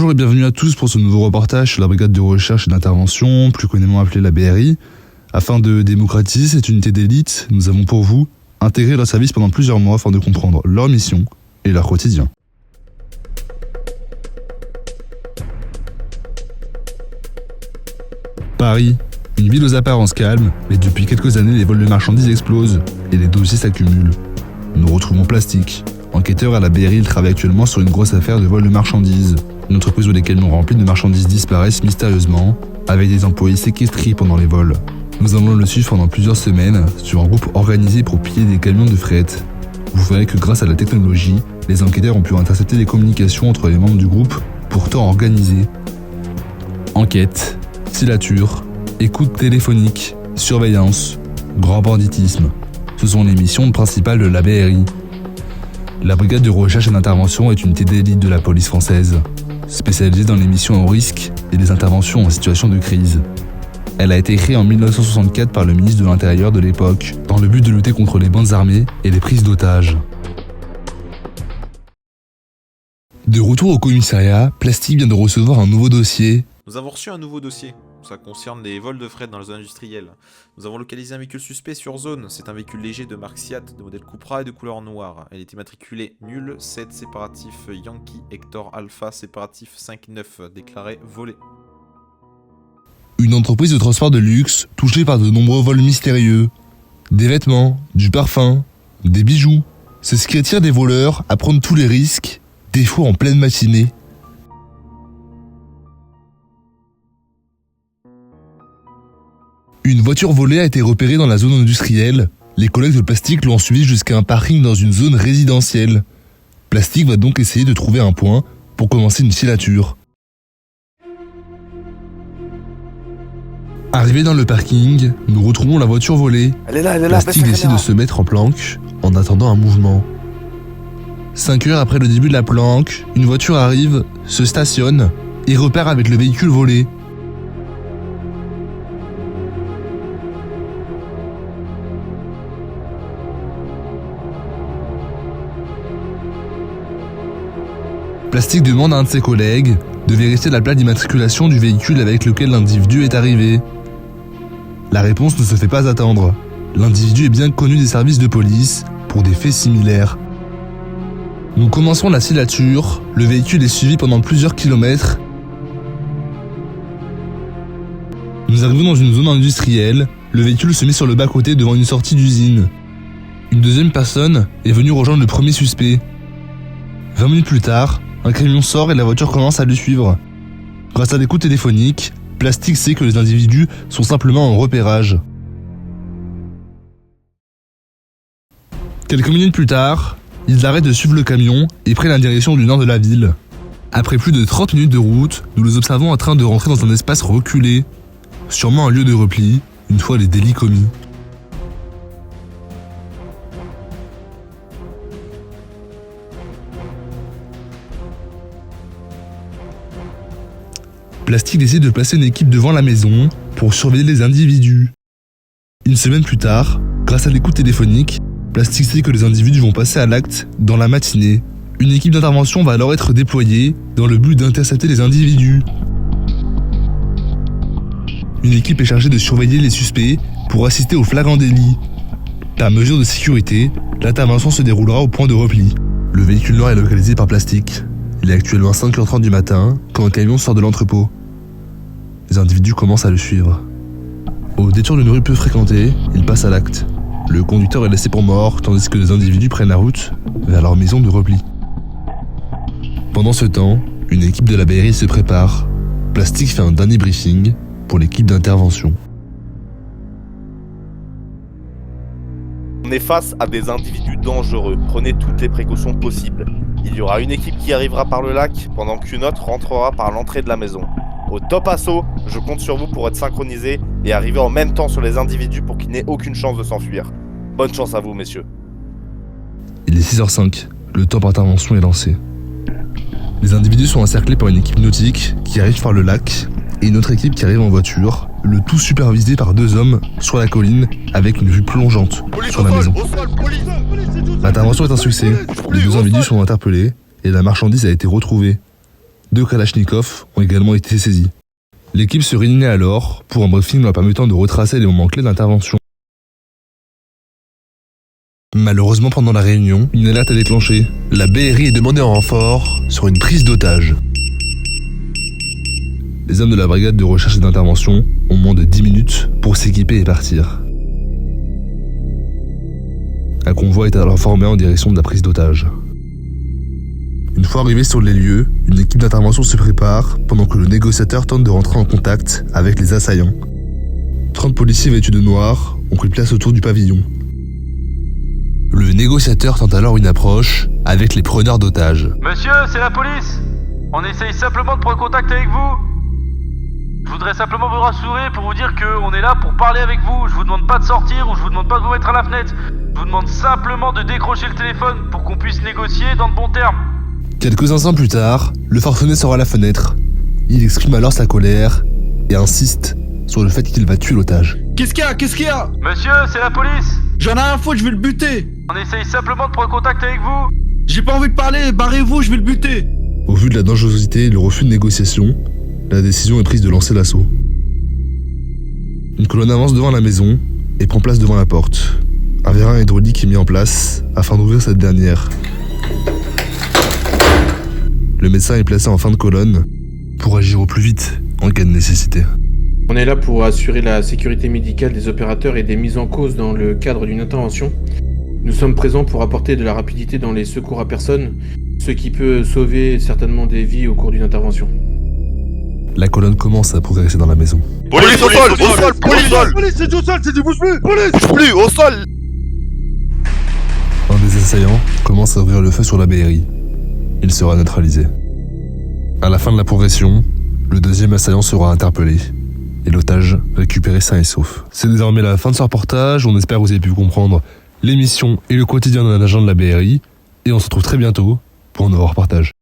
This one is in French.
Bonjour et bienvenue à tous pour ce nouveau reportage sur la brigade de recherche et d'intervention, plus communément appelée la BRI. Afin de démocratiser cette unité d'élite, nous avons pour vous intégré leur service pendant plusieurs mois afin de comprendre leur mission et leur quotidien. Paris, une ville aux apparences calmes, mais depuis quelques années les vols de marchandises explosent et les dossiers s'accumulent. Nous retrouvons Plastic. Enquêteur à la BRI, il travaille actuellement sur une grosse affaire de vol de marchandises. Une entreprise où les camions remplis de marchandises disparaissent mystérieusement, avec des employés séquestrés pendant les vols. Nous allons le suivre pendant plusieurs semaines sur un groupe organisé pour piller des camions de fret. Vous verrez que grâce à la technologie, les enquêteurs ont pu intercepter les communications entre les membres du groupe, pourtant organisés. Enquête, filature, écoute téléphonique, surveillance, grand banditisme. Ce sont les missions principales de la BRI. La brigade de recherche et d'intervention est une unité d'élite de la police française, spécialisée dans les missions au risque et les interventions en situation de crise. Elle a été créée en 1964 par le ministre de l'Intérieur de l'époque, dans le but de lutter contre les bandes armées et les prises d'otages. De retour au commissariat, Plastic vient de recevoir un nouveau dossier. Nous avons reçu un nouveau dossier. Ça concerne les vols de fret dans les zones industrielles. Nous avons localisé un véhicule suspect sur zone. C'est un véhicule léger de marque Seat, de modèle Cupra et de couleur noire. Elle est immatriculée nul 7 séparatif Yankee Hector Alpha séparatif 5-9, déclaré volé. Une entreprise de transport de luxe touchée par de nombreux vols mystérieux. Des vêtements, du parfum, des bijoux. C'est ce qui attire des voleurs à prendre tous les risques, des fois en pleine matinée. Une voiture volée a été repérée dans la zone industrielle. Les collègues de Plastic l'ont suivi jusqu'à un parking dans une zone résidentielle. Plastic va donc essayer de trouver un point pour commencer une filature. Arrivé dans le parking, nous retrouvons la voiture volée. Elle est là, Plastic décide de se mettre en planque en attendant un mouvement. 5 heures après le début de la planque, une voiture arrive, se stationne et repart avec le véhicule volé. Plastic demande à un de ses collègues de vérifier la plaque d'immatriculation du véhicule avec lequel l'individu est arrivé. La réponse ne se fait pas attendre. L'individu est bien connu des services de police pour des faits similaires. Nous commençons la filature, le véhicule est suivi pendant plusieurs kilomètres. Nous arrivons dans une zone industrielle, le véhicule se met sur le bas-côté devant une sortie d'usine. Une deuxième personne est venue rejoindre le premier suspect. 20 minutes plus tard, un camion sort et la voiture commence à le suivre. Grâce à l'écoute téléphonique, Plastic sait que les individus sont simplement en repérage. Quelques minutes plus tard, ils arrêtent de suivre le camion et prennent la direction du nord de la ville. Après plus de 30 minutes de route, nous les observons en train de rentrer dans un espace reculé, sûrement un lieu de repli, une fois les délits commis. Plastic décide de placer une équipe devant la maison pour surveiller les individus. Une semaine plus tard, grâce à l'écoute téléphonique, Plastic sait que les individus vont passer à l'acte dans la matinée. Une équipe d'intervention va alors être déployée dans le but d'intercepter les individus. Une équipe est chargée de surveiller les suspects pour assister au flagrant délit. Par mesure de sécurité, l'intervention se déroulera au point de repli. Le véhicule noir est localisé par Plastic. Il est actuellement 5h30 du matin quand un camion sort de l'entrepôt. Les individus commencent à le suivre. Au détour d'une rue peu fréquentée, il passe à l'acte. Le conducteur est laissé pour mort tandis que les individus prennent la route vers leur maison de repli. Pendant ce temps, une équipe de la BRI se prépare. Plastic fait un dernier briefing pour l'équipe d'intervention. On est face à des individus dangereux. Prenez toutes les précautions possibles. Il y aura une équipe qui arrivera par le lac, pendant qu'une autre rentrera par l'entrée de la maison. Au top assaut, je compte sur vous pour être synchronisés et arriver en même temps sur les individus pour qu'ils n'aient aucune chance de s'enfuir. Bonne chance à vous, messieurs. Il est 6h05, le temps d'intervention est lancé. Les individus sont encerclés par une équipe nautique qui arrive par le lac et une autre équipe qui arrive en voiture, le tout supervisé par 2 hommes sur la colline avec une vue plongeante sur la maison. L'intervention est un succès, les 2 individus sont interpellés et la marchandise a été retrouvée. 2 kalachnikovs ont également été saisis. L'équipe se réunit alors pour un briefing leur permettant de retracer les moments clés d'intervention. Malheureusement, pendant la réunion, une alerte est déclenchée. La BRI est demandée en renfort sur une prise d'otage. Les hommes de la brigade de recherche et d'intervention ont moins de 10 minutes pour s'équiper et partir. Un convoi est alors formé en direction de la prise d'otage. Une fois arrivé sur les lieux, une équipe d'intervention se prépare pendant que le négociateur tente de rentrer en contact avec les assaillants. 30 policiers vêtus de noir ont pris place autour du pavillon. Le négociateur tente alors une approche avec les preneurs d'otages. Monsieur, c'est la police. On essaye simplement de prendre contact avec vous. Je voudrais simplement vous rassurer pour vous dire qu'on est là pour parler avec vous. Je vous demande pas de sortir ou je vous demande pas de vous mettre à la fenêtre. Je vous demande simplement de décrocher le téléphone pour qu'on puisse négocier dans de bons termes. Quelques instants plus tard, le forcené sort à la fenêtre. Il exprime alors sa colère et insiste sur le fait qu'il va tuer l'otage. Qu'est-ce qu'il y a Monsieur, c'est la police. J'en ai rien à foutre, je vais le buter. On essaye simplement de prendre contact avec vous. J'ai pas envie de parler, barrez-vous, je vais le buter. Au vu de la dangerosité et le refus de négociation, la décision est prise de lancer l'assaut. Une colonne avance devant la maison et prend place devant la porte. Un vérin hydraulique est mis en place afin d'ouvrir cette dernière. Le médecin est placé en fin de colonne pour agir au plus vite en cas de nécessité. On est là pour assurer la sécurité médicale des opérateurs et des mises en cause dans le cadre d'une intervention. Nous sommes présents pour apporter de la rapidité dans les secours à personne, ce qui peut sauver certainement des vies au cours d'une intervention. La colonne commence à progresser dans la maison. Police au sol, police au sol. Police, c'est du sol, c'est du bouge plus. Police. Bouge plus, au sol. Un des assaillants commence à ouvrir le feu sur la BRI. Il sera neutralisé. À la fin de la progression, le deuxième assaillant sera interpellé et l'otage récupéré sain et sauf. C'est désormais la fin de ce reportage. On espère que vous avez pu comprendre l'émission et le quotidien d'un agent de la BRI et on se retrouve très bientôt pour un nouveau reportage.